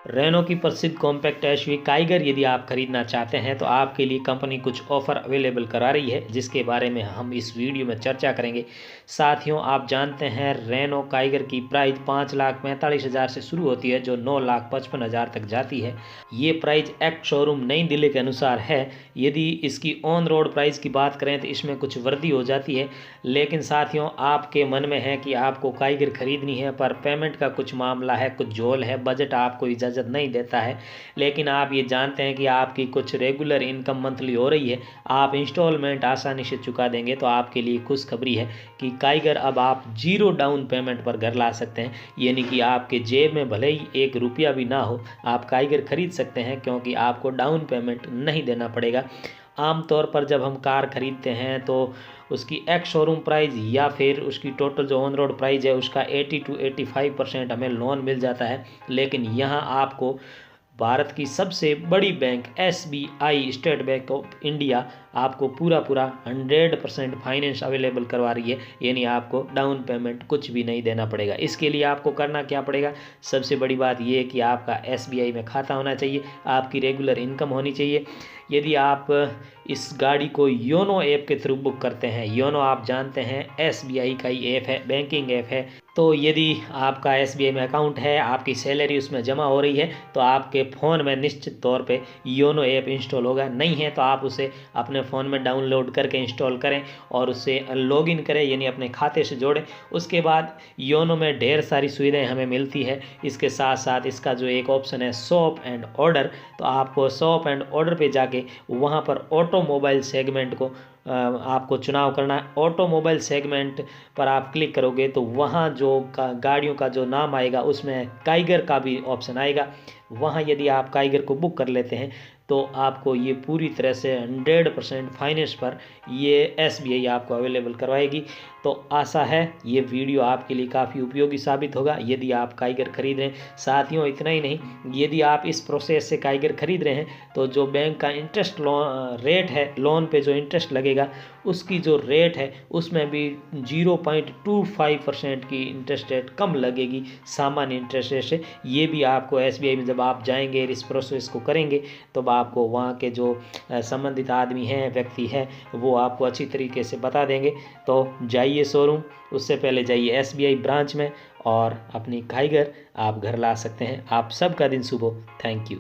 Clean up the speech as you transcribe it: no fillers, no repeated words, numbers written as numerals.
Reno की प्रसिद्ध compact SUV Kiger यदि आप खरीदना चाहते हैं तो आपके लिए कंपनी कुछ ऑफर अवेलेबल करा रही है, जिसके बारे में हम इस वीडियो में चर्चा करेंगे। साथियों, आप जानते हैं रेनो काइगर की प्राइस 5,45,000 से शुरू होती है, जो 9,55,000 तक जाती है। ये प्राइस एक्ट शोरूम नई दिल्ली के अनुसार है। यदि इसकी ऑन रोड प्राइस की बात करें तो इसमें कुछ वृद्धि हो जाती है, लेकिन साथियों आपके मन में है कि आपको काइगर खरीदनी है, पर पेमेंट का कुछ मामला है, कुछ झोल है, बजट आपको इजाज़त नहीं देता है, लेकिन आप ये जानते हैं कि आपकी कुछ रेगुलर इनकम मंथली हो रही है, आप इंस्टॉलमेंट आसानी से चुका देंगे, तो आपके लिए खुशखबरी है कि काइगर अब आप 0 डाउन पेमेंट पर घर ला सकते हैं। यानी कि आपके जेब में भले ही 1 रुपया भी ना हो, आप काइगर खरीद सकते हैं, क्योंकि आपको डाउन पेमेंट नहीं देना पड़ेगा। आमतौर पर जब हम कार खरीदते हैं तो उसकी एक्स शोरूम प्राइस या फिर उसकी टोटल जो ऑन रोड प्राइस है उसका 80 to 85% हमें लोन मिल जाता है, लेकिन यहाँ आपको भारत की सबसे बड़ी bank SBI state bank of India आपको पूरा 100% फाइनेंस अवेलेबल करवा रही है। यानी आपको डाउन पेमेंट कुछ भी नहीं देना पड़ेगा। इसके लिए आपको करना क्या पड़ेगा? सबसे बड़ी बात यह है कि आपका SBI में खाता होना चाहिए, आपकी रेगुलर इनकम होनी चाहिए। यदि आप इस गाड़ी को योनो ऐप के थ्रू बुक करते हैं, योनो आप जानते हैं SBI का ही ऐप है, बैंकिंग ऐप है, तो यदि आपका SBI में अकाउंट है, आपकी सैलरी उसमें जमा हो रही है, तो आपके फ़ोन में निश्चित तौर पे योनो ऐप इंस्टॉल होगा। नहीं है तो आप उसे अपने फ़ोन में डाउनलोड करके इंस्टॉल करें और उससे लॉगिन करें, यानी अपने खाते से जोड़ें। उसके बाद योनो में ढेर सारी सुविधाएं हमें मिलती है। इसके साथ साथ इसका जो एक ऑप्शन है शॉप एंड ऑर्डर, तो आपको शॉप एंड ऑर्डर पे जाके वहाँ पर ऑटोमोबाइल सेगमेंट को आपको चुनाव करना है। ऑटोमोबाइल सेगमेंट पर आप क्लिक करोगे तो वहाँ जो गाड़ियों का जो नाम आएगा उसमें काइगर का भी ऑप्शन आएगा। वहाँ यदि आप काइगर को बुक कर लेते हैं तो आपको ये पूरी तरह से 100% फाइनेंस पर ये SBI आपको अवेलेबल करवाएगी। तो आशा है ये वीडियो आपके लिए काफ़ी उपयोगी साबित होगा यदि आप काइगर खरीद रहे हैं। साथियों, इतना ही नहीं, यदि आप इस प्रोसेस से काइगर खरीद रहे हैं तो जो बैंक का इंटरेस्ट रेट है, लोन पे जो इंटरेस्ट लगेगा उसकी जो रेट है उसमें भी 0.25% की इंटरेस्ट रेट कम लगेगी सामान्य इंटरेस्ट रेट से। ये भी आपको SBI में जब आप जाएंगे इस प्रोसेस को करेंगे तो आपको वहाँ के जो संबंधित आदमी हैं, व्यक्ति हैं, वो आपको अच्छी तरीके से बता देंगे। तो जाइए शोरूम, उससे पहले जाइए SBI ब्रांच में और अपनी काइगर आप घर ला सकते हैं। आप सबका दिन शुभ हो। Thank you.